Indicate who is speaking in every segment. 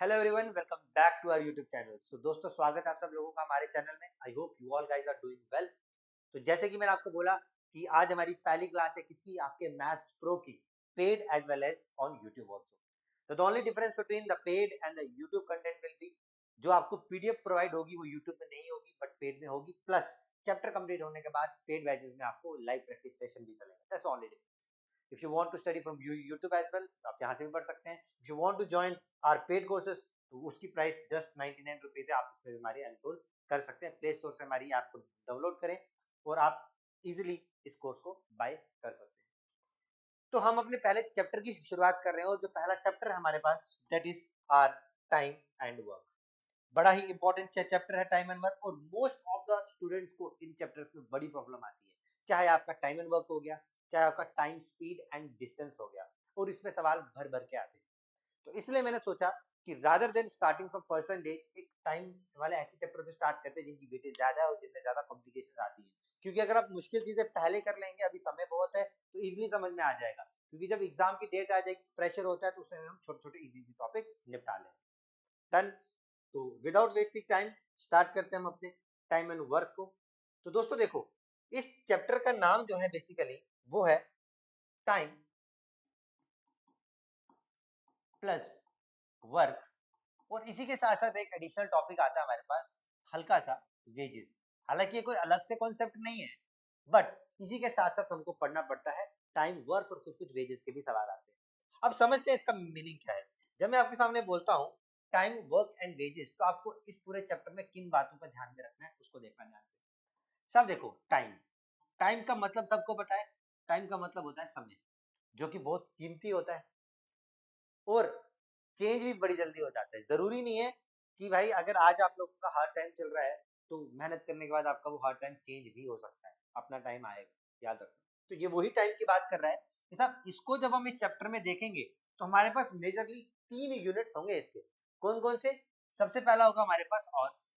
Speaker 1: Hello everyone, welcome back to our YouTube channel. So दोस्तों, स्वागत है आप सब लोगों का हमारे चैनल में। I hope you all guys are doing well. तो जैसे कि मैंने आपको बोला कि आज हमारी पहली क्लास है किसकी, आपके मैथ्स प्रो की, paid as well as on YouTube also. तो the only difference between the paid and the YouTube content will be, जो आपको पीडीएफ प्रोवाइड होगी वो यूट्यूब में नहीं होगी बट पेड में होगी, प्लस चैप्टर कंप्लीट होने के बाद पेड बैचेस में आपको लाइव प्रैक्टिस सेशन भी चलेगा। That's only difference. If you want to study from YouTube as well, आप यहाँ से भी पढ़ सकते हैं। If you want to join our paid courses, तो उसकी प्राइस जस्ट 99 रुपीज है। आप इसमें भी हमारी एनरोल कर सकते हैं। प्ले स्टोर से हमारी ऐप को डाउनलोड करें और आप इजिली इस कोर्स को बाय कर सकते हैं। तो हम अपने पहले चैप्टर की शुरुआत कर रहे हैं और जो पहला चैप्टर है हमारे पास, that is our time and work. बड़ा ही इंपॉर्टेंट चैप्टर है टाइम एंड वर्क, और मोस्ट ऑफ द स्टूडेंट्स को इन चैप्टर्स में बड़ी प्रॉब्लम आती है। चाहे आपका टाइम एंड वर्क हो गया, चाहे आपका टाइम स्पीड एंड डिस्टेंस हो गया, और इसमें सवाल भर भर के आते हैं। तो इसलिए मैंने सोचा कि rather than starting from percentage, एक टाइम वाले ऐसे चैप्टर से स्टार्ट करते हैं जिनकी वेटेज ज्यादा है और जिनमें ज्यादा कॉम्प्लिकेशन आती है। क्योंकि अगर आप मुश्किल चीजें पहले कर लेंगे, अभी समय बहुत है, तो इजिली समझ में आ जाएगा। क्योंकि जब एग्जाम की डेट आ जाएगी, प्रेशर होता है, तो उसमें हम छोटे छोटे इजी इजी टॉपिक निपटा लें। डन। तो विदाउट वेस्टिंग टाइम स्टार्ट करते हैं हम अपने टाइम एंड वर्क को। तो दोस्तों देखो, इस चैप्टर का नाम जो है बेसिकली वो है टाइम प्लस वर्क, और इसी के साथ साथ एक एडिशनल टॉपिक आता है हमारे पास, हल्का सा, वेजेस। हालांकि ये कोई अलग से कॉन्सेप्ट नहीं है, बट इसी के साथ साथ हमको पढ़ना पड़ता है टाइम वर्क, और कुछ कुछ वेजेस के भी सवाल आते हैं। अब समझते हैं इसका मीनिंग क्या है। जब मैं आपके सामने बोलता हूँ टाइम वर्क एंड वेजेस, तो आपको इस पूरे चैप्टर में किन बातों का ध्यान में रखना है उसको देखना ध्यान से। सब देखो, टाइम, टाइम का मतलब सबको पता है। टाइम का मतलब होता है समय, जो कि बहुत कीमती होता है, और चेंज भी बड़ी जल्दी हो जाता है। जरूरी नहीं है कि भाई अगर आज आप लोगों का हार्ड टाइम चल रहा है तो मेहनत करने के बाद आपका वो हार्ड टाइम चेंज भी हो सकता है। अपना टाइम आएगा, याद रखना। तो ये वही टाइम की बात कर रहा है कि साहब, इसको जब हम इस चैप्टर में देखेंगे तो हमारे पास मेजरली 3 यूनिट्स होंगे इसके। कौन कौन से? सबसे पहला होगा हमारे पास आवर्स,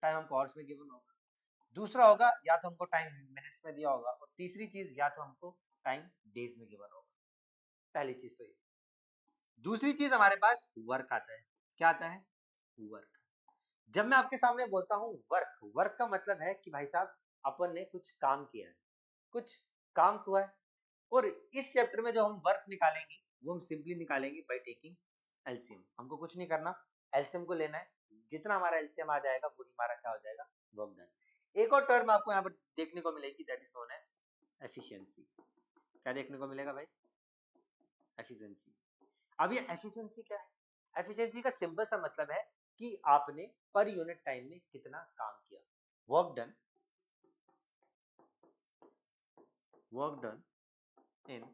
Speaker 1: टाइम हमको आवर्स में गिवन होगा। दूसरा होगा या तो हमको टाइम मिनट्स में दिया होगा, और तीसरी चीज या तो हमको टाइम डेज में गिवन होगा। पहली चीज तो ये। दूसरी चीज हमारे पास वर्क आता है। क्या आता है? वर्क। जब मैं आपके सामने बोलता हूँ वर्क, वर्क का मतलब है कि भाई साहब, अपन ने कुछ काम किया है, कुछ काम हुआ है। और इस चैप्टर में जो हम वर्क निकालेंगे वो हम सिंपली निकालेंगे बाय टेकिंग एलसीएम। हमको कुछ नहीं करना, एलसीएम को लेना है। जितना हमारा एलसीएम आ जाएगा वो हमारा क्या हो जाएगा? Work done. एक और टर्म आपको यहाँ पर देखने को मिलेगी, that is known as efficiency. क्या देखने को मिलेगा भाई? एफिशिएंसी। अब ये एफिशिएंसी क्या है? एफिशिएंसी का सिंपल सा मतलब है कि आपने पर यूनिट टाइम में कितना काम किया। Work done, work done in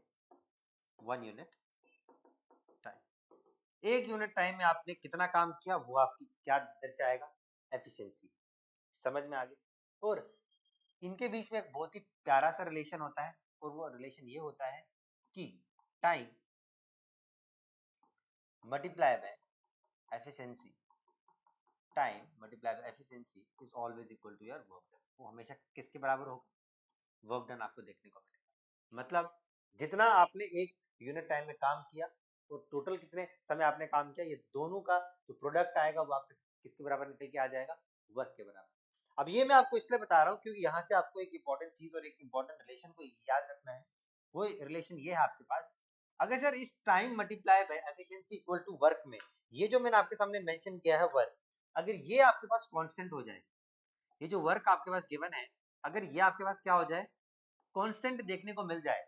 Speaker 1: 1 unit time. 1 unit time में आपने कितना काम किया, वो आपकी क्या दर से आएगा? एफिशिएंसी। समझ में आ गया? और इनके बीच में एक बहुत ही प्यारा सा रिलेशन होता है, और वो रिलेशन ये होता है कि time multiply by efficiency, time multiply by efficiency is always equal to your work done. वो हमेशा किसके बराबर होगा? वर्क डन आपको देखने को मिलेगा। मतलब जितना आपने 1 यूनिट टाइम में काम किया और टोटल कितने समय आपने काम किया, ये दोनों का जो प्रोडक्ट आएगा वो आपके किसके बराबर निकल के आ जाएगा? वर्क के बराबर। अब ये मैं आपको इसलिए बता रहा हूँ क्योंकि यहाँ से आपको एक इंपॉर्टेंट चीज और एक इंपॉर्टेंट रिलेशन को याद रखना है। वो रिलेशन ये है आपके पास, अगर सर इस time multiply by efficiency equal to work में, ये जो मैंने आपके सामने मेंशन किया है वर्क, अगर ये आपके पास कांस्टेंट हो जाए, ये जो वर्क आपके पास गिवन है, अगर ये आपके पास क्या हो जाए? कांस्टेंट देखने को मिल जाए,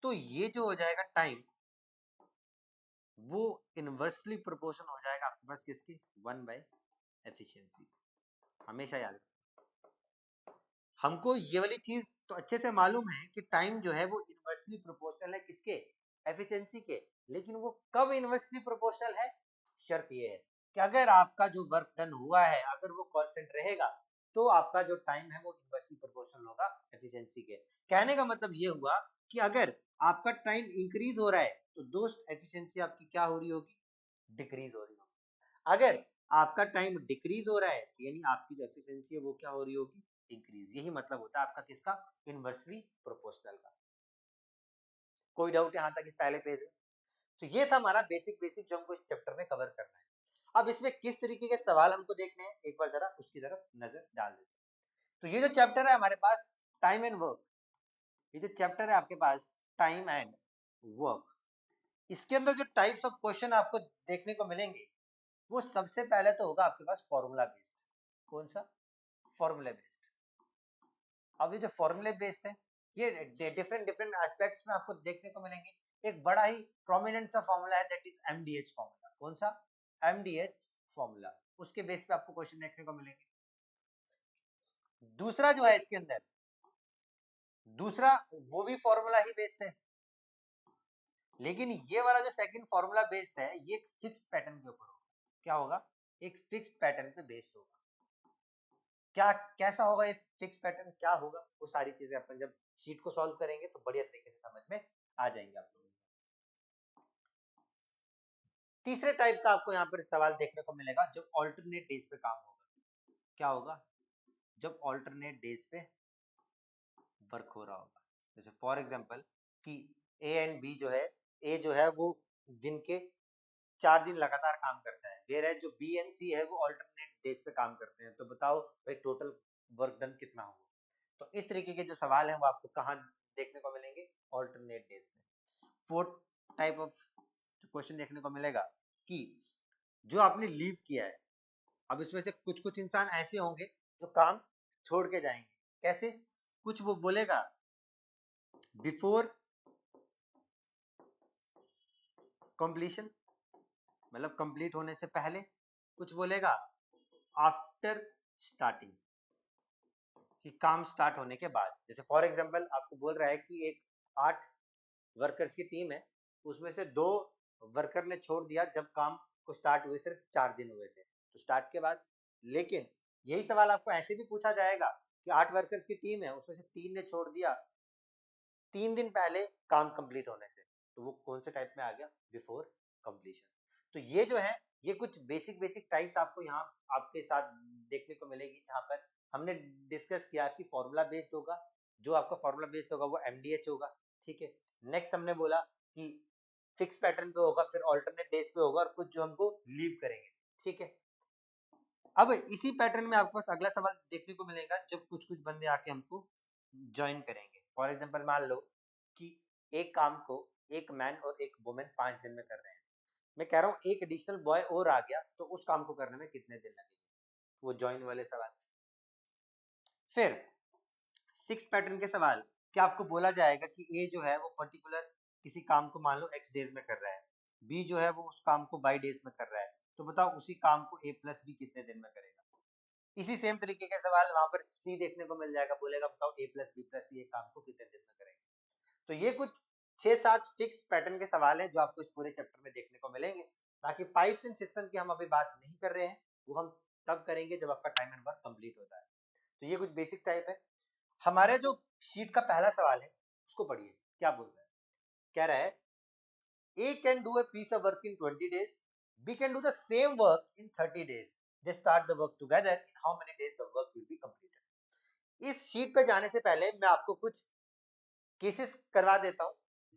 Speaker 1: तो ये जो हो जाएगा टाइम, वो इनवर्सली प्रोपोर्शन हो जाएगा आपके पास किसकी? 1 बाय एफिशिएंसी। हमेशा याद रखना। हमको ये वाली चीज तो अच्छे से मालूम है कि टाइम जो है वो इनवर्सली प्रोपोर्शनल है किसके? एफिशिएंसी के। लेकिन वो कब इनवर्सली प्रोपोर्शनल है? शर्त ये है कि अगर आपका जो वर्क डन हुआ है, अगर वो कांस्टेंट रहेगा, तो आपका जो टाइम है वो इनवर्सली प्रोपोर्शनल होगा एफिशिएंसी के। कहने का मतलब ये हुआ कि अगर आपका टाइम इंक्रीज हो रहा है, तो दोस्त एफिशिएंसी आपकी क्या हो रही होगी? डिक्रीज हो रही होगी। अगर आपका टाइम डिक्रीज हो रहा है, तो यानी आपकी जो एफिशिएंसी है वो क्या हो रही होगी? इंक्रीज। यही मतलब होता है आपका किसका? इनवर्सली प्रोपोर्शनल का। कोई डाउट यहाँ तक इस पहले पेज में? तो ये था हमारा बेसिक बेसिक जो हमको इस चैप्टर में कवर करना है। अब इसमें किस तरीके के सवाल हमको देखने हैं, एक बार जरा उसकी तरफ नजर डाल देते हैं। तो ये जो चैप्टर है हमारे पास टाइम एंड वर्क, ये जो चैप्टर है आपके पास टाइम एंड वर्क, इसके अंदर जो टाइप्स ऑफ क्वेश्चन आपको देखने को मिलेंगे वो सबसे पहले तो होगा आपके पास फॉर्मूला बेस्ड। कौन सा? Formula based. अब ये जो फॉर्मूले बेस्ड है ये डिफरेंट डिफरेंट एस्पेक्ट्स में आपको देखने को मिलेंगे। एक बड़ा ही प्रोमिनेंट सा फॉर्मूला है दैट इज एमडीएच फॉर्मूला। कौन सा? एमडीएच फॉर्मूला। उसके बेस पे आपको क्वेश्चन देखने को मिलेंगे। दूसरा जो है इसके अंदर, दूसरा वो भी फॉर्मूला ही बेस्ड है, लेकिन ये वाला जो सेकंड फॉर्मूला बेस्ड है ये एक फिक्स्ड पैटर्न के ऊपर होगा। क्या होगा? एक फिक्स्ड पैटर्न पे बेस्ड होगा। क्या कैसा होगा ये फिक्स पैटर्न, क्या होगा, वो सारी चीजें अपन जब शीट को सॉल्व करेंगे तो बढ़िया तरीके से समझ में आ जाएंगे आप लोगों को। तीसरे टाइप का आपको यहाँ पर सवाल देखने को मिलेगा जब ऑल्टरनेट डेज पे काम होगा। क्या होगा? जब ऑल्टरनेट डेज पे वर्क हो रहा होगा। जैसे फॉर एग्जांपल कि ए एंड बी जो है, ए जो है वो दिन के 4 दिन लगातार काम करता है, वेयर एज जो बी एंड सी है वो ऑल्टरनेट डेज पे काम करते हैं। तो बताओ भाई टोटल वर्क डन कितना होगा? तो इस तरीके के जो सवाल हैं वो आपको कहाँ देखने को मिलेंगे? ऑल्टरनेट डेज में। फोर्थ टाइप ऑफ क्वेश्चन देखने को मिलेगा कि जो आपने लीव किया है, अब इसमें से कुछ कुछ इंसान ऐसे होंगे जो काम छोड़ के जाएंगे। कैसे? कुछ वो बोलेगा बिफोर कंप्लीशन, मतलब कंप्लीट होने से पहले, कुछ बोलेगा आफ्टर स्टार्टिंग, कि काम स्टार्ट होने के बाद। जैसे फॉर एग्जांपल आपको बोल रहा है कि एक 8 वर्कर्स की टीम है, उसमें से 2 वर्कर ने छोड़ दिया जब काम को स्टार्ट हुए सिर्फ 4 दिन हुए थे, तो स्टार्ट के बाद। लेकिन यही सवाल आपको ऐसे भी पूछा जाएगा कि 8 वर्कर्स की टीम है, उसमें से 3 ने छोड़ दिया 3 दिन पहले काम कंप्लीट होने से, तो वो कौन से टाइप में आ गया? Before completion. तो ये जो है ये कुछ बेसिक बेसिक टाइप्स आपको यहाँ आपके साथ देखने को मिलेगी, जहाँ पर हमने डिस्कस किया कि फॉर्मूला बेस्ड होगा, जो आपका फॉर्मूला बेस्ड होगा वो एमडीएच होगा। ठीक है। नेक्स्ट हमने बोला कि फिक्स पैटर्न पे होगा, फिर ऑल्टरनेट डेज पे होगा, और कुछ जो हमको लीव करेंगे। ठीक है। अब इसी पैटर्न में आपके पास अगला सवाल देखने को मिलेगा जब कुछ कुछ बंदे आके हमको ज्वाइन करेंगे। फॉर एग्जांपल मान लो कि एक काम को एक मैन और एक वुमेन 5 दिन में कर रहे हैं। मैं कह रहा हूँ एक एडिशनल बॉय और आ गया तो उस काम को करने में कितने दिन लगेंगे? वो ज्वाइन वाले सवाल। फिर 6 पैटर्न के सवाल, क्या आपको बोला जाएगा कि ए जो है वो पर्टिकुलर किसी काम को मान लो x डेज में कर रहा है, बी जो है वो उस काम को y डेज में कर रहा है, तो बताओ उसी काम को a प्लस बी कितने दिन में करेगा? इसी सेम तरीके के सवाल वहां पर सी देखने को मिल जाएगा, बोलेगा बताओ a प्लस बी प्लस सी एक काम को कितने दिन में करेंगे? तो ये कुछ 6-7 फिक्स पैटर्न के सवाल हैं जो आपको इस पूरे चैप्टर में देखने को मिलेंगे। बाकी पाइप्स एंड सिस्टम की हम अभी बात नहीं कर रहे हैं, वो हम तब करेंगे जब आपका टाइम एंड वर्क कंप्लीट हो जाए। तो ये कुछ बेसिक टाइप है। हमारे जो शीट का पहला सवाल है उसको पढ़िए, क्या बोल रहा है? कह रहा है A can do a piece of work in 20 days, B can do the same work in 30 days. They start the work together. In how many days the work will be completed? इस sheet पे जाने से पहले मैं आपको कुछ cases करवा देता हूँ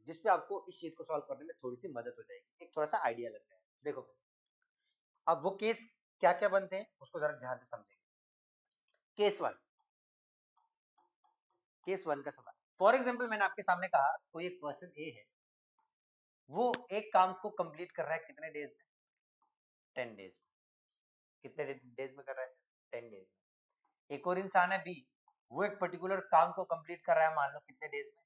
Speaker 1: जिसपे आपको इस शीट को सॉल्व करने में थोड़ी सी मदद हो जाएगी, एक थोड़ा सा आइडिया लग जाएगा। देखो अब वो केस क्या क्या बनते हैं उसको जरा ध्यान से समझेंगे। केस वन, केस वन का सवाल। फॉर एग्जाम्पल मैंने आपके सामने कहा कोई एक पर्सन ए है, वो एक काम को कंप्लीट कर रहा है कितने डेज में? 10 डेज में। कितने डेज में कर रहा है सर? 10 डेज में। एक और इंसान है बी, वो एक पर्टिकुलर काम को कंप्लीट कर रहा है मान लो कितने डेज में?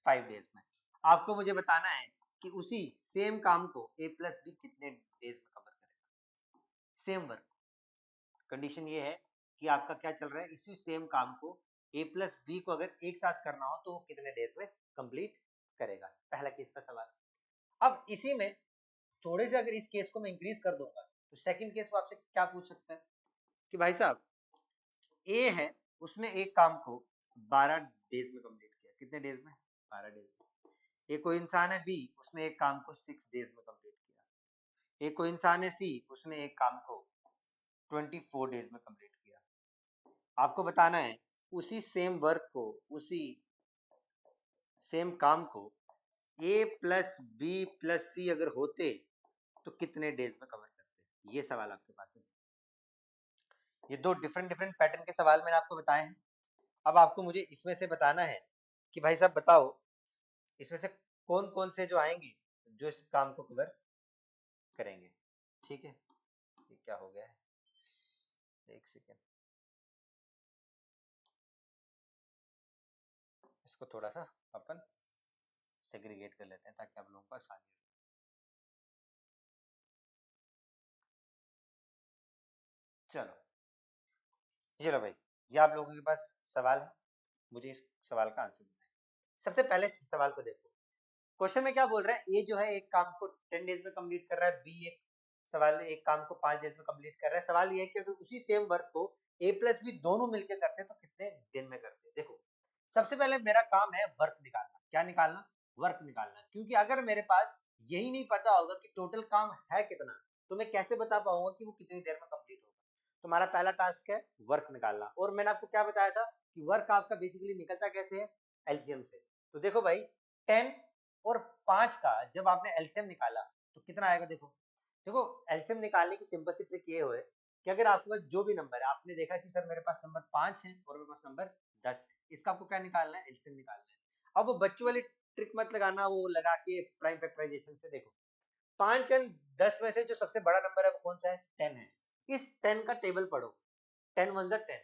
Speaker 1: 5 डेज में। आपको मुझे बताना है कि उसी सेम काम को ए प्लस बी कितने डेज में कवर करेगा? Same work. कंडीशन ये है कि आपका क्या चल रहा है, इसी सेम काम को ए प्लस बी को अगर एक साथ करना हो तो वो कितने डेज में कंप्लीट करेगा? पहला केस का सवाल। अब इसी में थोड़े से अगर इस केस को मैं इंक्रीज कर दूंगा तो सेकंड केस को आपसे क्या पूछ सकता है कि भाई साहब ए है, उसने एक काम को 12 डेज में कंप्लीट किया। कितने डेज में? 12 डेज में। एक कोई इंसान है बी, उसने एक काम को 6 डेज में कंप्लीट किया। एक कोई इंसान है सी, उसने एक काम को 24 डेज में कंप्लीट किया। आपको बताना है उसी सेम वर्क को, उसी सेम काम को ए प्लस बी प्लस सी अगर होते तो कितने डेज में कवर करते? ये सवाल आपके पास है। ये दो डिफरेंट डिफरेंट पैटर्न के सवाल मैंने आपको बताए हैं। अब आपको मुझे इसमें से बताना है कि भाई साहब बताओ इसमें से कौन कौन से जो आएंगे जो इस काम को कवर करेंगे। ठीक है, ये क्या हो गया है, एक सेकेंड, इसको थोड़ा सा अपन सेग्रीगेट कर लेते हैं ताकि आप लोगों को आसानी हो। चलो चलो भाई, ये आप लोगों के पास सवाल है, मुझे इस सवाल का आंसर देना है। सबसे पहले सवाल को देखो, क्वेश्चन में क्या बोल रहा है, ए जो है एक काम को 10 डेज में कंप्लीट कर रहा है, बी एक सवाल एक काम को 5 डेज में कंप्लीट कर रहा है। सवाल ये है कि अगर उसी सेम वर्क को ए प्लस बी दोनों मिलकर करते हैं तो कितने दिन में करते हैं। देखो सबसे पहले मेरा काम है वर्क निकालना। क्या निकालना? वर्क निकालना। क्योंकि अगर मेरे पास यही नहीं पता होगा कि टोटल काम है कितना, तो मैं कैसे बता पाऊंगा कि वो कितनी देर में कंप्लीट होगा। तुम्हारा पहला टास्क है वर्क निकालना। और मैंने आपको क्या बताया था कि वर्क आपका बेसिकली निकलता कैसे है, एलसीएम से। तो देखो भाई 10 और 5 का जब आपने एलसीएम निकाला तो कितना आएगा। देखो देखो एलसीएम निकालने की सिंपल सी ट्रिक ये है कि अगर आपके पास जो भी नंबर है, आपने देखा कि सर मेरे पास नंबर 5 है और मेरे पास नंबर 10 है, इसका आपको क्या निकालना है, एलसीएम निकालना है। अब वो बच्चों वाली ट्रिक मत लगाना, वो लगा के प्राइम फैक्टराइजेशन से। देखो 5 एंड 10 में से जो सबसे बड़ा नंबर है वो कौन सा है, 10 है। इस 10 का टेबल पढ़ो, 10 वन जा 10,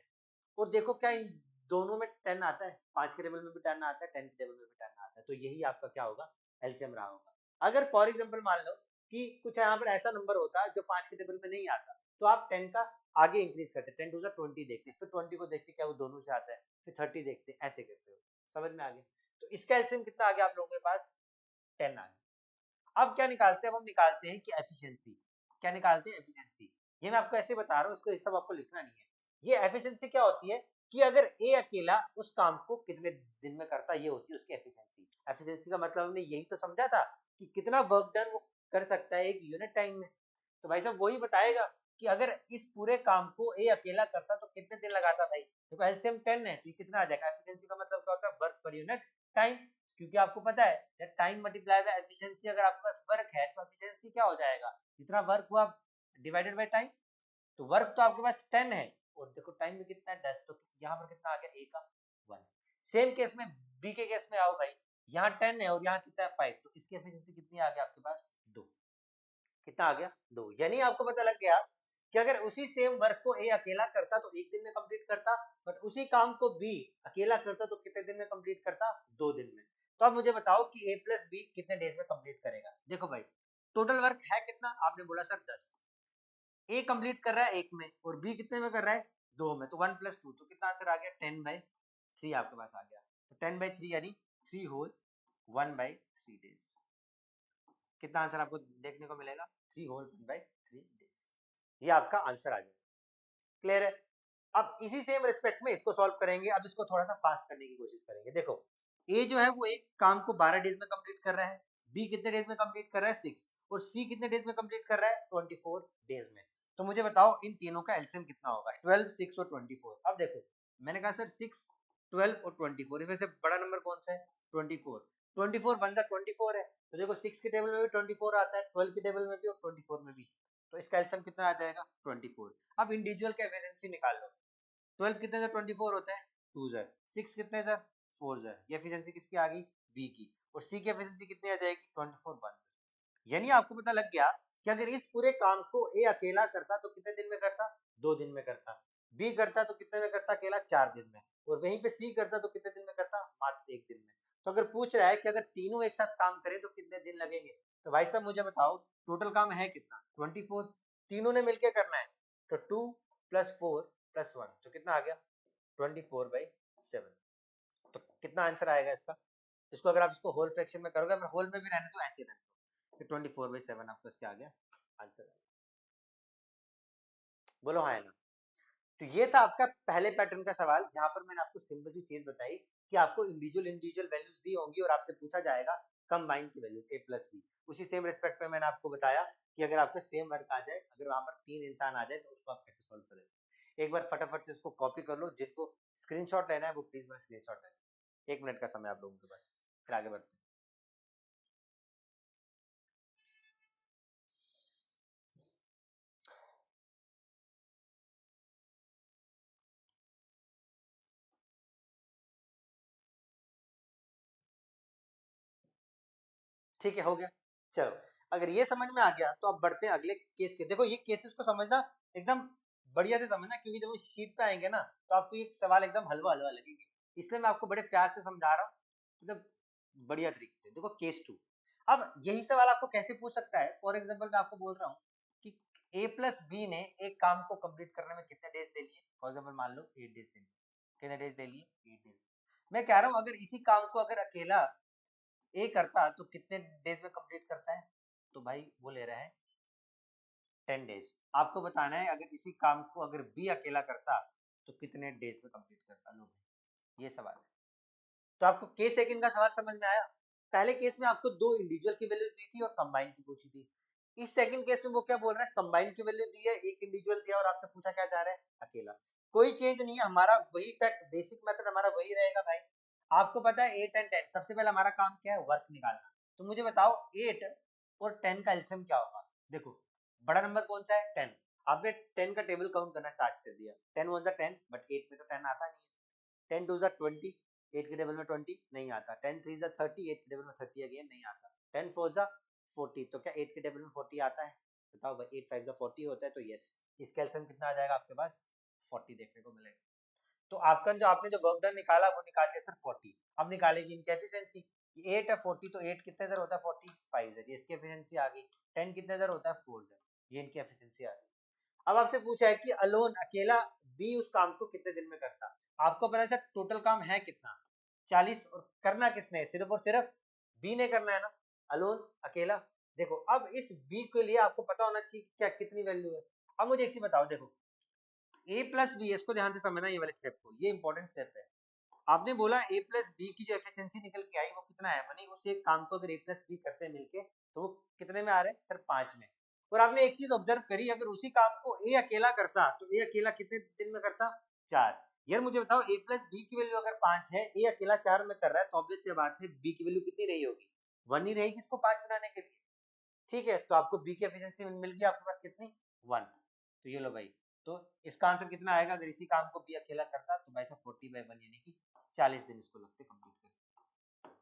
Speaker 1: और देखो क्या इन दोनों में 10 आता है, 5 के टेबल में भी 10 आता है, 10 के टेबल में भी 10 आता है, तो यही आपका क्या होगा, एलसीएम रहा होगा। अगर फॉर एग्जांपल मान लो कि कुछ यहाँ पर ऐसा नंबर होता है जो 5 के टेबल में नहीं आता, तो आप 10 का आगे इंक्रीज करते, 10 टू 20 देखते, फिर 20 को देखते क्या वो दोनों से आता है, फिर 30 देखते, ऐसे करते हो। समझ में आ गया? तो इसका एलसीएम कितना आ गया आप लोगों के पास, 10 आ गया। अब क्या निकालते हैं, अब हम निकालते हैं कि एफिशिएंसी। क्या निकालते हैं, एफिशिएंसी। ये मैं आपको ऐसे बता रहा हूँ, इसको ये सब आपको लिखना नहीं है। ये एफिशिएंसी क्या होती है कि अगर ए अकेला उस काम को कितने दिन में करता, ये होती है उसकी एफिशिएंसी। एफिशिएंसी का मतलब हमने यही तो समझा था कि कितना वर्क डन वो कर सकता है एक यूनिट टाइम में। तो भाई साहब वही बताएगा कि अगर इस पूरे काम को ए अकेला करता तो कितने दिन लगाता भाई। तो एलसीएम 10 है तो ये कितना आ जाएगा, एफिशिएंसी का मतलब क्या होता है, वर्क पर यूनिट टाइम। क्योंकि आपको पता है टाइम मल्टीप्लाई बाय एफिशिएंसी, अगर आपके पास वर्क है तो एफिशिएंसी क्या हो जाएगा, जितना वर्क हुआ डिवाइडेड बाय टाइम। तो वर्क तो आपके पास 10 है और देखो टाइम में कितना है 10, तो यहाँ पर कितना आ गया, ए का 1। सेम केस में बी के केस में आओ भाई, यहाँ 10 है और यहाँ कितना है 5, तो इसकी एफिशिएंसी कितनी आ गया आपके पास, 2। कितना आ गया, 2। यानी आपको पता लग गया कि अगर उसी सेम वर्क को ए अकेला करता तो एक दिन में कंप्लीट करता, बट उसी काम को बी अकेला करता तो कितने दिन में कंप्लीट करता, 2 दिन में। तो अब मुझे बताओ कि ए प्लस बी कितने डेज में कंप्लीट करेगा। देखो भाई टोटल वर्क है कितना, आपने बोला सर 10, ए कंप्लीट कर रहा है एक में और बी कितने में कर रहा है, 2 में, तो 1 + 2, तो कितना आंसर आ गया, 10/3 आपके पास आ गया। तो 10/3 यानी 3 होल 1/3 डेज। कितना आंसर आपको देखने को मिलेगा, 3 होल 1/3 डेज। ये आपका आंसर आ जाएगा। क्लियर है? अब इसी सेम रिस्पेक्ट में इसको सॉल्व करेंगे। अब इसको थोड़ा सा फास्ट करने की कोशिश करेंगे। देखो ए जो है वो एक काम को 12 डेज में कंप्लीट कर रहा है, बी कितने डेज में कंप्लीट कर रहा है, 6, और सी कितने डेज में कंप्लीट कर रहा है, 24 डेज में। तो मुझे बताओ इन तीनों का एलसीएम कितना होगा, 12, 6 और 24। अब देखो मैंने कहा सर 6, 12 और 24, इनमें से बड़ा नंबर कौन सा है, 24। 24 वन जा 24 है, तो देखो 6 के टेबल में भी 24 आता है, 12 के टेबल में भी और 24 में भी, तो इसका एलसीएम कितना आ जाएगा, 24। अब इंडिविजुअल का एफिशिएंसी निकाल लो। 12 कितने से 24 होता है, 2 ज़र, 6 कितने ज़र, 4 ज़र। ये एफिशिएंसी किसकी आ गई, बी की। और सी की एफिशिएंसी कितनी आ जाएगी, 24 1 ज़र। यानी आपको पता लग गया कि अगर इस पूरे काम को ए अकेला करता तो कितने दिन में करता, 2 दिन में करता। बी करता तो कितने में करता अकेला, 4 दिन में। और वहीं पे सी करता तो कितने दिन में करता, मात्र 1 दिन में। तो अगर पूछ रहा है कि अगर तीनों एक साथ काम करें तो कितने दिन लगेंगे, तो भाई साहब मुझे बताओ टोटल काम है कितना, 24। तीनों ने मिलकर करना है, तो 2 + 4 + 1, तो कितना आ गया, 24/7। तो कितना आंसर आएगा इसका, इसको अगर आप इसको होल फ्रैक्शन में करोगे, होल में भी रहने दो ऐसे रहने दो, फिर 24/7 आपका इसका आ गया आंसर। बोलो हाँ है ना। तो ये था आपका पहले पैटर्न का सवाल, जहां पर मैंने आपको सिंपल सी चीज बताई कि आपको इंडिविजुअल इंडिविजुअल वैल्यूज दी होंगी और आपसे पूछा जाएगा कंबाइन की वैल्यूज ए प्लस बी। उसी सेम रेस्पेक्ट पे मैंने आपको बताया कि अगर आपका सेम वर्क आ जाए, अगर वहां पर 3 इंसान आ जाए तो उसको आप कैसे सॉल्व करेंगे। एक बार फटाफट से इसको कॉपी कर लो, जिनको स्क्रीनशॉट लेना है वो प्लीज मेरा स्क्रीनशॉट लेना। 1 मिनट का समय आप लोगों के पास, फिर आगे बढ़ते हैं। ठीक है, हो गया। चलो, अगर ये समझ में आ गया तो अब बढ़ते हैं अगले केस के। देखो ये केसेस को समझना एकदम बढ़िया से समझना, क्योंकि जब वो शीट पे आएंगे ना तो आपको ये सवाल एकदम हलवा हलवा लगेंगे, इसलिए मैं आपको बड़े प्यार से समझा रहा हूँ, मतलब बढ़िया तरीके से। देखो केस 2, अब यही सवाल आपको कैसे पूछ सकता है। फॉर एग्जाम्पल मैं आपको बोल रहा हूँ कि ए प्लस बी ने एक काम को कंप्लीट करने में कितने डेज दे लिए। फॉर एग्जाम्पल मान लो 8 डेज दे लिए। कितने डेज दे लिए? 8 डेज। मैं कह रहा हूँ अगर इसी काम को अगर अकेला ए करता तो कितने डेज में कंप्लीट करता है? तो भाई वो ले रहा है 10 डेज। आपको बताना है अगर इसी काम को अगर बी अकेला करता तो कितने डेज में कंप्लीट करता। लो भाई, ये सवाल है। तो आपको केस सेकंड का सवाल समझ में आया? पहले केस में आपको दो इंडिविजुअल की वैल्यूज दी थी और कंबाइन की पूछी थी। इस सेकंड केस में वो क्या बोल रहा है, कंबाइन की वैल्यू दी है, एक इंडिविजुअल दिया और आपसे पूछा क्या जा रहा है, अकेला। कोई चेंज नहीं है, हमारा वही फैक्ट, बेसिक मेथड हमारा वही रहेगा भाई। आपको पता है 8 एंड 10, सबसे पहले हमारा काम क्या है, वर्क निकालना। तो मुझे बताओ 8 और 10 का एलसीएम क्या होगा। देखो बड़ा नंबर कौन सा है, 10। आपने 10 का टेबल काउंट करना स्टार्ट कर दिया। 10 वन जा 10, बट 8 में तो 10 आता नहीं है। 10 टू जा 20, 8 के टेबल में 20 नहीं आता। 10 थ्री जा 30, 8 के टेबल में 30 अगेन नहीं आता। 10 फोर जा 40, तो क्या 8 के टेबल में 40 आता है? बताओ भाई, 8 फाइव जा 40 होता है, तो यस, इस कैल्शियम कितना आ जाएगा आपके पास, 40 देखने को मिलेगा। तो आपका जो आपने जो वर्क डन निकाला वो निकाल दिया सर 40। अब निकालेगी इनकी एफिशिएंसी। 8 है 40, तो 8 कितने जर होता है 40, 5 जर, ये इसकी एफिशिएंसी आ गई। 10 कितने जर होता है 4 जर, ये इनकी एफिशिएंसी आ गई। अब आपसे पूछा है कि अलोन अकेला बी उस काम को कितने दिन में करता। आपको पता है सर टोटल काम है कितना, 40, और करना किसने है, सिर्फ और सिर्फ बी ने करना है ना, अलोन अकेला। देखो अब इस बी के लिए आपको पता होना चाहिए क्या कितनी वैल्यू है। अब मुझे एक चीज बताओ, देखो ए प्लस बी, इसको ध्यान से समझना ये वाले स्टेप को, ये इंपॉर्टेंट स्टेप है। आपने बोला ए प्लस बी की जो एफिशिएंसी निकल के आई वो कितना है, मानी उस एक काम को अगर ए प्लस बी करते हैं मिलके तो वो कितने में आ रहे हैं सर, 5 में। और आपने एक चीज ऑब्जर्व करी, अगर उसी काम को ए अकेला करता तो ए अकेला कितने दिन में करता, 4। यार मुझे बताओ ए प्लस बी की वैल्यू अगर 5 है, ए अकेला 4 में कर रहा है, तो ऑब्वियस सी बात है बी की वैल्यू कितनी रही होगी, 1 ही रहेगी इसको 5 बनाने के लिए। ठीक है, तो आपको बी की एफिशिएंसी मिल गई आपके पास कितनी, 1। तो ये लो भाई, तो इसका आंसर कितना आएगा, अगर इसी काम को बी अकेला करता तो भाई साहब 40/1 यानी कि 40 दिन इसको लगते कंप्लीट करने।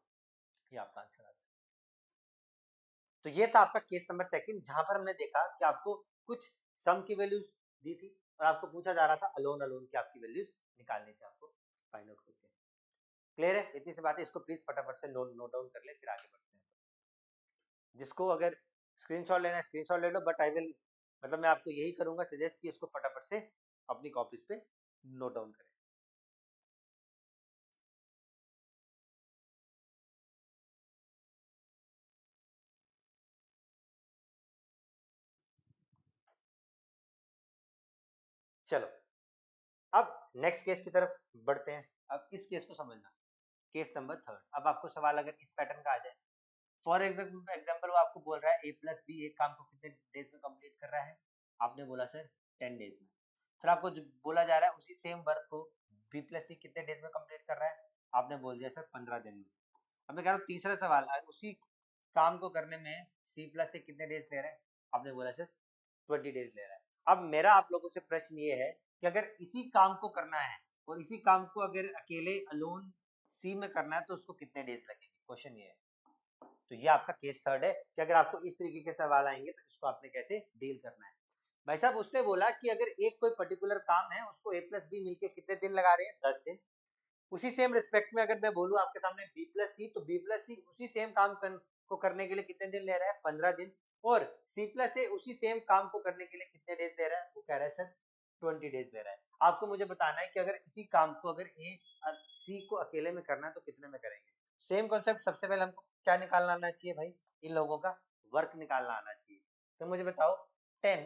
Speaker 1: ये आपका आंसर आ गया। तो ये था आपका केस नंबर सेकंड, जहां पर हमने देखा कि आपको कुछ सम की वैल्यूज दी थी और आपको पूछा जा रहा था अलोन अलोन की आपकी वैल्यूज निकालनी थी आपको फाइंड आउट करके। क्लियर है, इतनी सी बात है, इसको प्लीज फटाफट से नोट डाउन कर ले, फिर आगे बढ़ते हैं। जिसको अगर स्क्रीनशॉट लेना है स्क्रीनशॉट ले लो, बट आई विल, मतलब मैं आपको यही करूंगा सजेस्ट कि इसको फटाफट से अपनी कॉपीज पे नोट डाउन करें। चलो अब नेक्स्ट केस की तरफ बढ़ते हैं। अब इस केस को समझना, केस नंबर थर्ड। अब आपको सवाल अगर इस पैटर्न का आ जाए, फॉर एग्जाम्पल वो आपको बोल रहा है ए प्लस बी एक काम को कितने डेज में कंप्लीट कर रहा है, आपने बोला सर 10 डेज में। फिर आपको जो बोला जा रहा है उसी सेम वर्क को बी प्लस सी कितने डेज में कंप्लीट कर रहा है, आपने बोल दिया सर 15 दिन में। अब मैं कह रहा हूँ तीसरा सवाल है, उसी काम को करने में सी प्लस से कितने डेज ले रहा है, आपने बोला सर 20 डेज ले रहा है। अब मेरा आप लोगों से प्रश्न ये है कि अगर इसी काम को करना है और इसी काम को अगर अकेले अलोन सी में करना है तो उसको कितने डेज लगेंगे, क्वेश्चन ये है। तो ये आपका केस थर्ड है कि अगर आपको इस तरीके के सवाल आएंगे तो इसको आपने कैसे डील करना है। भाई साहब उसने बोला कि अगर एक कोई पर्टिकुलर काम है उसको ए प्लस बी मिलके कितने दिन लगा रहे हैं, 10 दिन। उसी सेम रिस्पेक्ट में अगर मैं बोलूं आपके सामने बी प्लस सी, तो बी प्लस सी उसी सेम काम को करने के लिए कितने दिन ले रहा है, 15 दिन। और सी प्लस ए उसी सेम काम को करने के लिए कितने डेज ले रहा है, वो कह रहा है सर 20 डेज ले रहा है। आपको मुझे बताना है कि अगर इसी काम को अगर ए सी को अकेले में करना है तो कितने में करेंगे। सेम कॉन्सेप्ट, सबसे पहले हमको क्या निकालना आना चाहिए भाई, इन लोगों का वर्क निकालना आना चाहिए। तो मुझे बताओ 10,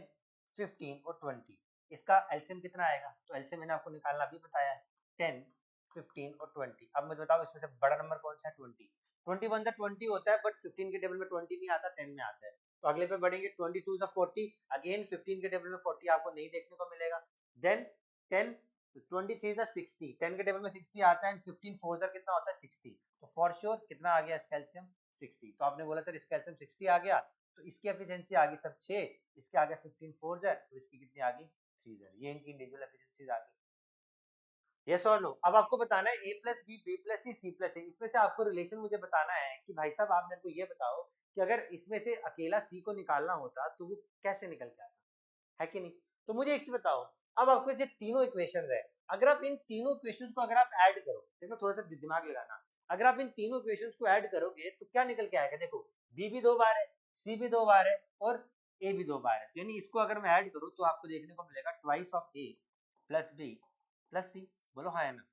Speaker 1: 15 और 20, इसका एलसीएम कितना आएगा। तो एलसीएम मैंने आपको निकालना अभी बताया है, 10, 15 और 20। अब मुझे बताओ इसमें से बड़ा नंबर कौन सा है, 20। 21 से 20 होता है, बट 15 के टेबल में 20 नहीं आता, 10 में आता है। तो अगले पे बढ़ेंगे, 22 से 40, अगेन 15 के टेबल में 40 आपको नहीं देखने को मिलेगा। देन 10, 23 से 60, 10 के टेबल में 60 आता है, 15 फोर कितना होता है 60। तो फॉर श्योर कितना आ गया इसका एलसीएम, 60। तो आपने बोला सर इसका एलसीएम 60 आ गया, तो इसकी एफिशिएंसी आ गई सब 6, इसके आगे 15 फोर और इसकी कितनी आ गई 3। ये इनकी इंडिविजुअल एफिशिएंसीज आ गई। यस और नो। अब आपको बताना है ए प्लस बी, बी प्लस सी, सी प्लस ए, इसमें से आपको रिलेशन मुझे बताना है कि भाई साहब आप मेरे को ये बताओ कि अगर इसमें से अकेला सी को निकालना होता तो वो कैसे निकल के आता, है कि नहीं। तो मुझे एक चीज बताओ, अब आपको ये तीनों इक्वेशन है, अगर आप इन तीनों इक्वेशंस को अगर आप ऐड करो, देखो थोड़ा सा दिमाग लगाना, अगर आप इन तीनों इक्वेशंस को ऐड करोगे तो क्या निकल के आएगा, देखो बी भी 2 बार है, सी भी 2 बार है और ए भी 2 बार है, यानी इसको अगर मैं ऐड करूँ तो आपको देखने को मिलेगा twice of a plus B plus c. बोलो हाँ है ना।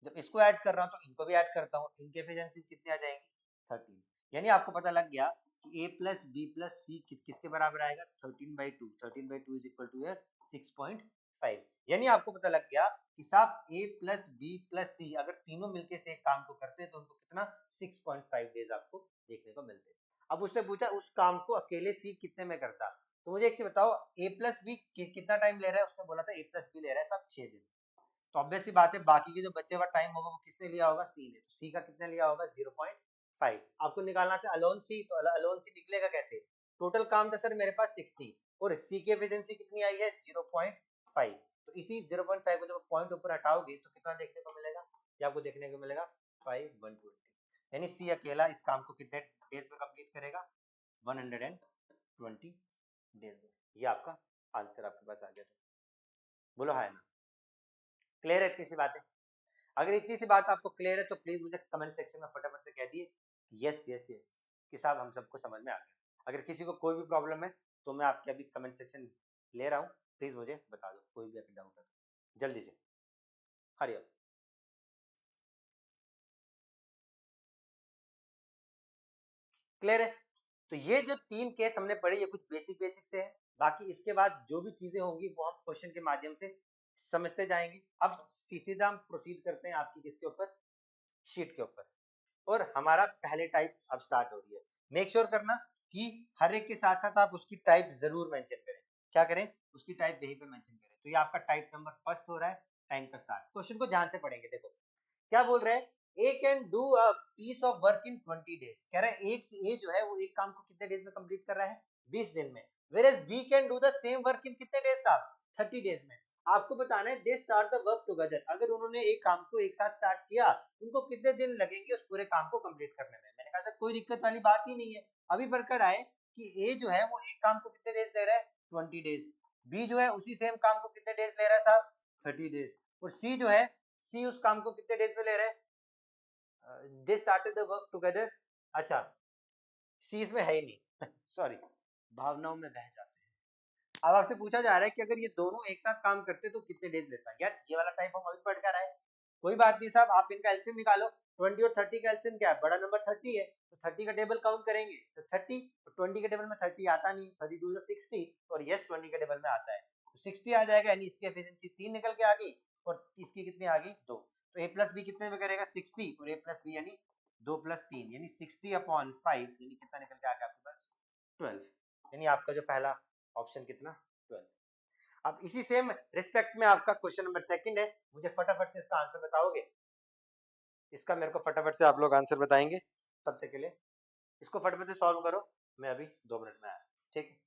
Speaker 1: जब इसको ऐड कर रहा हूँ तो इनको भी ऐड करता हूँ, इनके एफिशिएंसीज कितनी आ जाएंगी 13, यानी आपको पता लग गया कि a प्लस बी प्लस सी किसके बराबर आएगा 13/2, 13/2 इज इक्वल टू 6.5, यानी आपको पता लग गया कि साहब a plus B plus C अगर तीनों मिलके से एक काम को करते हैं तो उनको कितना 6.5 डेज आपको देखने को मिलते हैं। अब उससे पूछा उस काम को अकेले सी कितने में करता, तो मुझे एक चीज बताओ a प्लस बी कितना टाइम ले रहा है, उसने बोला था a प्लस बी ले रहा है साहब 6 दिन, तो ऑब्वियस सी बात है बाकी के जो बचे हुआ टाइम होगा वो किसने लिया होगा सी ने, तो सी का कितने लिया होगा 0.5। आपको निकालना था अलोन सी, तो अलोन सी निकलेगा कैसे, टोटल काम था सर मेरे पास 60 और सी की एफिशिएंसी कितनी आई है 0.5, तो इसी 0.5 को जब पॉइंट ऊपर हटाओगे तो कितना देखने को मिलेगा, ये आपको देखने को मिलेगा 5/120, यानी सी अकेला इस काम को कितने डेज में कंप्लीट करेगा 120 डेज में। ये आपका आंसर आपके पास आ गया सर। बोलो हाँ ना, क्लियर है इतनी सी बात है। अगर इतनी सी बात आपको क्लियर है तो प्लीज मुझे कमेंट सेक्शन में फटाफट से कह दिए यस यस यस कि साहब हम सबको समझ में आ गया। अगर किसी को कोई भी प्रॉब्लम है तो मैं आपके अभी कमेंट सेक्शन ले रहा हूँ, प्लीज मुझे बता दो कोई भी अगर डाउट है तो जल्दी से, हरी अप। क्लियर है। तो ये जो 3 केस हमने पढ़े ये कुछ बेसिक बेसिक से है, बाकी इसके बाद जो भी चीजें होंगी वो हम क्वेश्चन के माध्यम से समझते जाएंगे। अब सीधा हम प्रोसीड करते हैं आपकी किसके ऊपर, शीट के ऊपर, और हमारा पहले टाइप अब स्टार्ट हो रही है। मेक श्योर करना कि हर एक के साथ साथ आप उसकी टाइप जरूर मेंशन करें, क्या करें उसकी टाइप यहीं पे मेंशन करें। तो ये आपका टाइप नंबर फर्स्ट हो रहा है, टाइम का स्टार्ट। क्वेश्चन को ध्यान से पढ़ेंगे, देखो क्या बोल रहे हैं, A can do a piece of work in 20 days, कह रहा है एक ए जो है वो एक काम को कितने डेज में कंप्लीट कर रहा है 20 दिन में, where B can do the same work in कितने डेज साहब 30 डेज में। आपको बताना है they start the work together, अगर उन्होंने एक काम को एक साथ स्टार्ट किया उनको कितने दिन लगेंगे उस पूरे काम को कंप्लीट करने में। मैंने कहा सर कोई दिक्कत वाली बात ही नहीं है, अभी पढ़कर आए कि ए जो है वो एक काम को कितने डेज ले रहा है 20 डेज, बी जो है उसी सेम काम को कितने डेज ले रहा है साहब 30 डेज, और सी जो है सी उस काम को कितने डेज में ले रहा है, दे स्टार्टेड द वर्क टुगेदर। अच्छा सी इसमें है ही नहीं सॉरी, भावनाओं में बह जाते हैं। अब आपसे पूछा जा रहा है कि अगर ये दोनों एक साथ काम करते तो कितने डेज लेता है, यार ये वाला टाइप हम अभी पढ़ कर आए। कोई बात नहीं साहब, आप इनका एलसीएम निकालो, 20 और 30 का एलसीएम क्या है, बड़ा नंबर 30 है तो 30 का टेबल काउंट करेंगे तो 30, तो 20 के टेबल में 30 आता नहीं, 32 तो 60 और यस 20 के टेबल में आता है तो 60 आ जाएगा, यानी इसकी एफिशिएंसी 3 निकल के आ गई और इसकी कितनी आ गई 2, तो ए प्लस बी कितने में करेगा 60 और ए प्लस बी यानी 2 + 3 यानी 60/5, यानी कितना निकल के आ गया आपके पास 12, यानी आपका जो पहला ऑप्शन कितना 12। अब इसी सेम रिस्पेक्ट में आपका क्वेश्चन नंबर सेकंड है, मुझे फटाफट से इसका आंसर बताओगे, इसका मेरे को फटाफट से आप लोग आंसर बताएंगे, तब तक के लिए इसको फटाफट से सॉल्व करो, मैं अभी 2 मिनट में आया, ठीक है।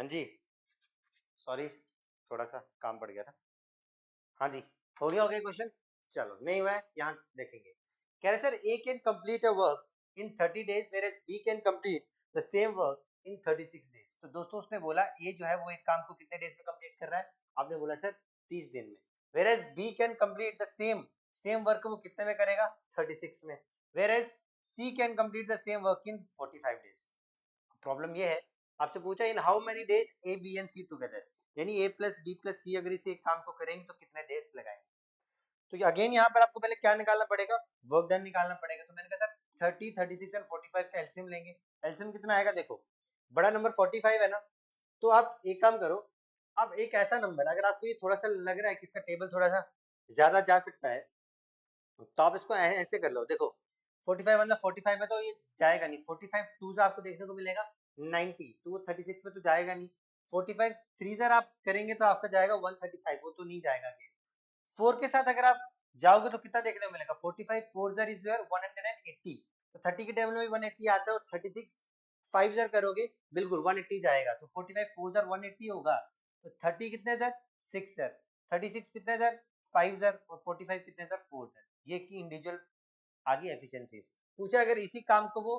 Speaker 1: हाँ जी, सॉरी, थोड़ा सा काम पड़ गया था। हाँ जी, हो गया क्वेश्चन। चलो, नहीं हुआ है, यहाँ देखेंगे। कह रहे sir A can complete a work in 30 days whereas B can complete the same work in 36 days. तो दोस्तों उसने बोला ए जो है वो एक काम को कितने डेज में कंप्लीट कर रहा है, आपने बोला सर 30 दिन में। Whereas B can complete the same same work वो कितने में करेगा, 36 में। Whereas C can complete the same work in 45 days. Problem ये है, आपसे पूछा in how many days A B and C together, यानी A plus B plus C अगर इसे एक काम को करेंगे तो कितने डेज लगाएंगे। तो अगेन यहाँ पर आपको पहले क्या निकालना पड़ेगा, वर्क डन निकालना पड़ेगा। तो मैंने कहा सर 30, 36 एंड 45 का एलसीएम लेंगे। एलसीएम कितना आएगा, देखो बड़ा नंबर 45 है ना, तो आप एक काम करो, अब एक ऐसा नंबर अगर आपको ये थोड़ा सा लग रहा है कि इसका टेबल थोड़ा सा ज्यादा जा सकता है, तो आप इसको ऐसे कर लो। देखो 45 वन 45 में तो ये जाएगा नहीं, 45 टू आपको देखने को मिलेगा 90, तो वो 36 में तो जाएगा नहीं। 45 थ्री सर आप करेंगे तो आपका जाएगा 135, वो तो नहीं जाएगा। 4 के साथ अगर आप जाओगे तो कितना देखने को मिलेगा, 45 4 जर इज योर 180, तो 30 के टेबल में भी 180 आता है, और 36 5 जर करोगे बिल्कुल 180 जाएगा। तो 45 4 जर 180 होगा, तो 30 कितने जर 6 जर, 36 कितने जर 5 जर, और 45 कितने जर 4 जर। ये की इंडिविजुअल आ गई एफिशिएंसीज। पूछा अगर इसी काम को वो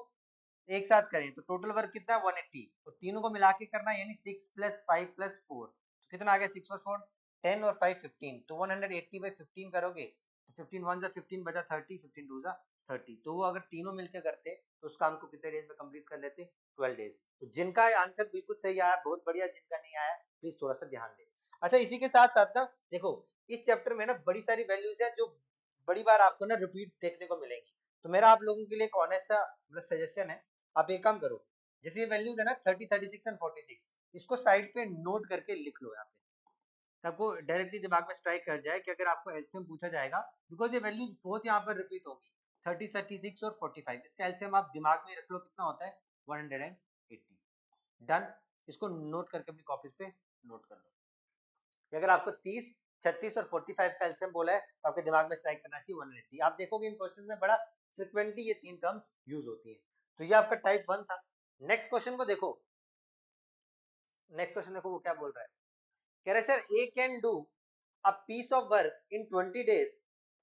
Speaker 1: एक साथ करें तो टोटल वर्क कितना 180, और तीनों को मिला के करना, यानी 6 प्लस 5 प्लस 4, तो कितना आ गया 6 और 4 10 और 5 15, तो 180 बाई 15 करोगे तो 15 वन जा 15 बचा 30, 15 टू जा 30। तो वो अगर तीनों मिलकर करते तो उस काम को कितने डेज में कंप्लीट कर लेते, 12 डेज। तो जिनका आंसर बिल्कुल सही आया बहुत बढ़िया, जिनका नहीं आया प्लीज थोड़ा सा ध्यान दें। अच्छा, इसी के साथ साथ ना देखो इस चैप्टर में ना बड़ी सारी वैल्यूज है जो बड़ी बार आपको ना रिपीट देखने को मिलेंगी। तो मेरा आप लोगों के लिए एक ऑनेस्ट सा मतलब सजेशन है, आप एक काम करो, जैसे ये वैल्यूज है ना 30, 36 एंड 46, इसको साइड पे नोट करके लिख लो यहाँ पे, आपको डायरेक्टली दिमाग में स्ट्राइक कर जाए कि अगर आपको एलसीएम पूछा जाएगा, बिकॉज ये वैल्यूज बहुत यहाँ पर रिपीट होगी 30, 36 और 45, इसका एलसीएम आप दिमाग में रख लो कितना होता है 180। डन, इसको नोट करके अपनी कॉपीज पे नोट कर लो कि अगर आपको 30, 36 और 45 का एलसीएम बोला है तो आपके दिमाग में स्ट्राइक करना चाहिए 180। आप देखोगे इन क्वेश्चन में बड़ा फ्रिक्वेंटली ये तीन टर्म्स यूज होती है। तो ये आपका टाइप 1 था। नेक्स्ट क्वेश्चन को देखो, नेक्स्ट क्वेश्चन देखो वो क्या बोल रहा है। कह रहे sir A can do a piece of work in 20 days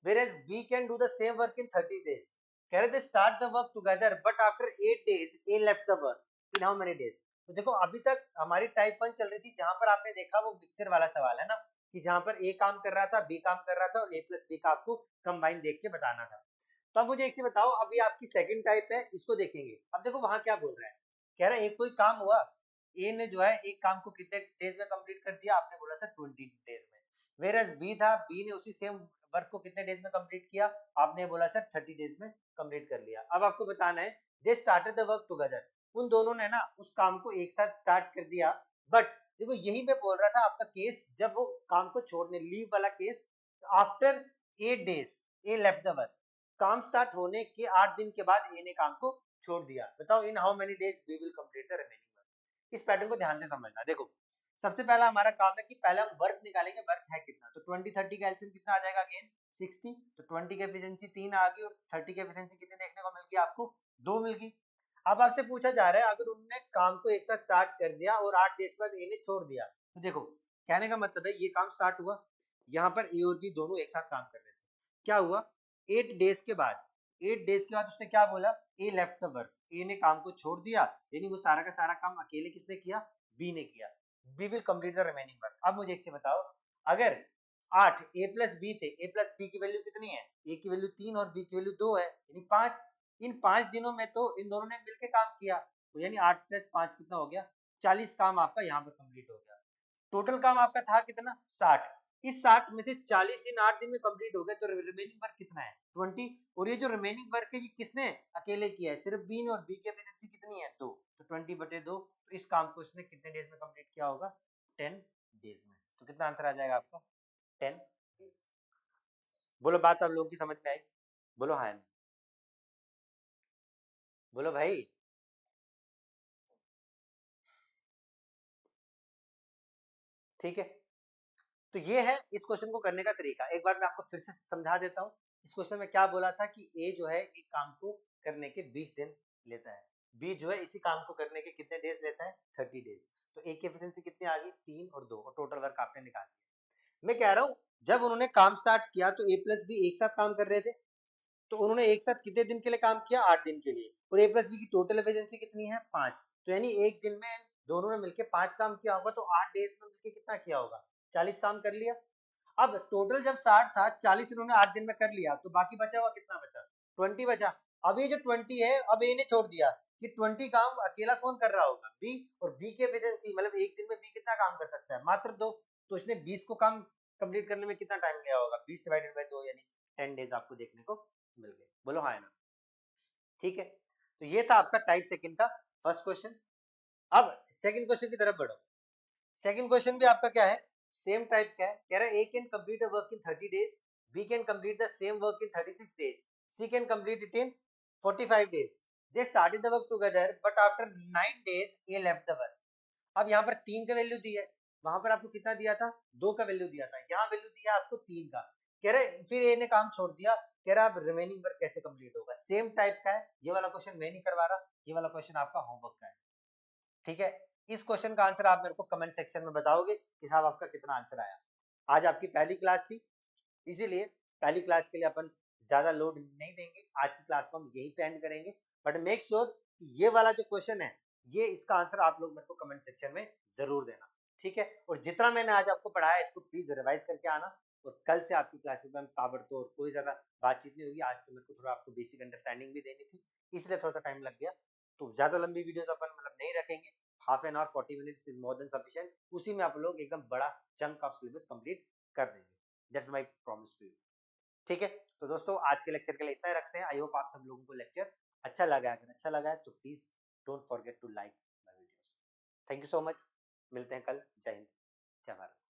Speaker 1: whereas B can do the same work in 30 days. कह रहे थे start the work together but after 8 days A left the work in how many days. तो देखो अभी तक हमारी type 1 चल रही थी जहां पर आपने देखा वो मिक्सचर वाला सवाल है ना, कि जहां पर A काम कर रहा था B काम कर रहा था और A प्लस B का आपको कंबाइन देख के बताना था। तो अब मुझे एक चीज बताओ, अभी आपकी सेकंड टाइप है, इसको देखेंगे। अब देखो वहां क्या बोल रहा है, कह रहा है एक कोई काम हुआ, ए ने जो है एक काम को कितने डेज में कंप्लीट कर दिया, आपने बोला सर 20 डेज में। वेयर बी था, बी ने उसी सेम वर्क को कितने डेज में कंप्लीट किया, आपने बोला सर 30 डेज में कंप्लीट कर लिया। अब आपको बताना है दे स्टार्टेड द वर्क टुगेदर, उन दोनों ने ना उस काम को एक साथ स्टार्ट कर दिया। बट देखो यही मैं बोल रहा था आपका केस, जब वो काम को छोड़ने लीव वाला case, after 8 days A left the work, काम स्टार्ट होने के 8 दिन के बाद ए ने काम को छोड़ दिया। बताओ in how many days we will complete the remaining work. इस पैटर्न को ध्यान से समझना। देखो सबसे पहला हमारा काम है कि पहले हम वर्क निकालेंगे, वर्क है कितना, तो 20 30 का एलसीएम कितना आ जाएगा, अगेन 60, तो 20 की एफिशिएंसी 3 आ गई और 30 की एफिशिएंसी कितनी देखने को मिल गई, आपको 2 मिल गई। अब आपसे पूछा जा रहा है अगर उन्होंने काम को एक साथ स्टार्ट कर दिया और 8 डेज बाद ए ने छोड़ दिया, तो देखो कहने का मतलब है ये काम स्टार्ट हुआ, यहाँ पर ए और बी दोनों एक साथ काम कर रहे थे, क्या हुआ 8 डेज के बाद, 8 डेज के बाद उसने क्या बोला, ए लेफ्ट द वर्क, ए ने काम को छोड़ दिया, यानी वो सारा का सारा काम अकेले किसने किया, बी ने किया। B will complete the remaining work. अब मुझे एक चीज बताओ, अगर 8 ए प्लस बी थे, ए प्लस बी की वैल्यू कितनी है, ए की वैल्यू 3 और बी की वैल्यू 2 है, यानी 5, इन 5 दिनों में तो इन दोनों ने मिलकर काम किया, तो यानी 8 प्लस 5 कितना हो गया, 40 काम आपका यहाँ पर कंप्लीट हो गया। टोटल काम आपका था कितना 60, इस 60 में से 40 इन 8 दिन में कंप्लीट हो गया, तो रिमेनिंग वर्क कितना है 20। और ये जो रिमेनिंग वर्क है ये किसने अकेले किया है, सिर्फ बी ने, और बी की एफिशिएंसी कितनी है 2, तो 20/2, तो इस काम को इसने कितने डेज में कंप्लीट किया होगा, 10 डेज में। तो कितना आंसर आ जाएगा आपका 10 डेज। बोलो बात आप लोगों की समझ में आई, बोलो हाँ, बोलो भाई। ठीक है, तो ये है इस क्वेश्चन को करने का तरीका। एक बार मैं आपको फिर से समझा देता हूँ। इस क्वेश्चन में क्या बोला था कि ए जो है एक काम को करने के 20 दिन लेता है, बी जो है इसी काम को करने के कितने डेज लेता है, 30 डेज। तो ए की एफिशिएंसी कितनी आ गई, 3 और 2, और टोटल वर्क आपने निकाल दिया। मैं कह रहा हूँ जब उन्होंने काम स्टार्ट किया तो ए प्लस बी एक साथ काम कर रहे थे, तो उन्होंने एक साथ कितने दिन के लिए काम किया, 8 दिन के लिए, और ए प्लस बी की टोटल एफिशिएंसी कितनी है, 5। तो यानी एक दिन में दोनों ने मिलकर 5 काम किया होगा, तो 8 डेज में मिलकर कितना किया होगा, 40 काम कर लिया। अब टोटल जब 60 था, 40 इन्होंने 8 दिन में कर लिया, तो बाकी बचा हुआ कितना बचा, 20 बचा। अब ये जो 20 है, अब ए ने छोड़ दिया कि 20 काम अकेला कौन कर रहा होगा, बी, और बी की एफिशिएंसी मतलब एक दिन में बी कितना काम कर सकता है, मात्र 2। तो इसने 20 को काम कंप्लीट करने में कितना टाइम लिया होगा, 20 डिवाइडेड बाय 2 यानी 10 डेज आपको देखने को मिल गए। बोलो हाँ है ना, ठीक है। तो ये था आपका टाइप सेकंड का फर्स्ट क्वेश्चन। अब सेकंड क्वेश्चन की तरफ बढ़ो। सेकंड क्वेश्चन भी आपका क्या है, सेम टाइप का है। कह रहा है A can complete a work in 30 days, B can complete the same work in 36 days, C can complete it in 45 days. They started the work together but after 9 days A left the work. अब यहाँ पर 3 का value दी है, वहां पर आपको कितना दिया था, 2 का वैल्यू दिया था, यहाँ वैल्यू दिया आपको 3 का। कह रहे फिर ए ने काम छोड़ दिया, कह रहा अब रिमेनिंग वर्क कैसे कंप्लीट होगा। सेम टाइप का है, ये वाला क्वेश्चन मैं नहीं करवा रहा, ये वाला क्वेश्चन आपका होमवर्क का है, ठीक है। इस क्वेश्चन का आंसर आप मेरे को कमेंट सेक्शन में बताओगे कि साहब आपका कितना आंसर आया। आज आपकी पहली क्लास थी, इसीलिए पहली क्लास के लिए अपन ज्यादा लोड नहीं देंगे, आज की क्लास को हम यही पे एंड करेंगे। बट मेक श्योर ये वाला जो क्वेश्चन है, ये इसका आंसर आप लोग मेरे को कमेंट सेक्शन में जरूर देना, ठीक है। और जितना मैंने आज आपको पढ़ाया इसको प्लीज रिवाइज करके आना, और कल से आपकी क्लासेस में हम ताबड़तोड़ कोई ज्यादा बातचीत नहीं होगी। आज तो मेरे को थोड़ा आपको बेसिक अंडरस्टैंडिंग भी देनी थी, इसलिए थोड़ा सा टाइम लग गया। तो ज्यादा लंबी वीडियोस अपन मतलब नहीं रखेंगे, half an hour 40 minutes is more than sufficient, उसी में आप लोग एकदम बड़ा चंक ऑफ सिलेबस कंप्लीट कर देंगे। That's my promise to you, ठीक है। तो दोस्तों आज के लेक्चर के लिए इतना ही रखते हैं। आई होप आप सब लोगों को लेक्चर अच्छा लगा है, अगर अच्छा लगा है तो please don't forget to like my videos. Thank you so much, मिलते हैं कल। जय हिंद, जय भारत।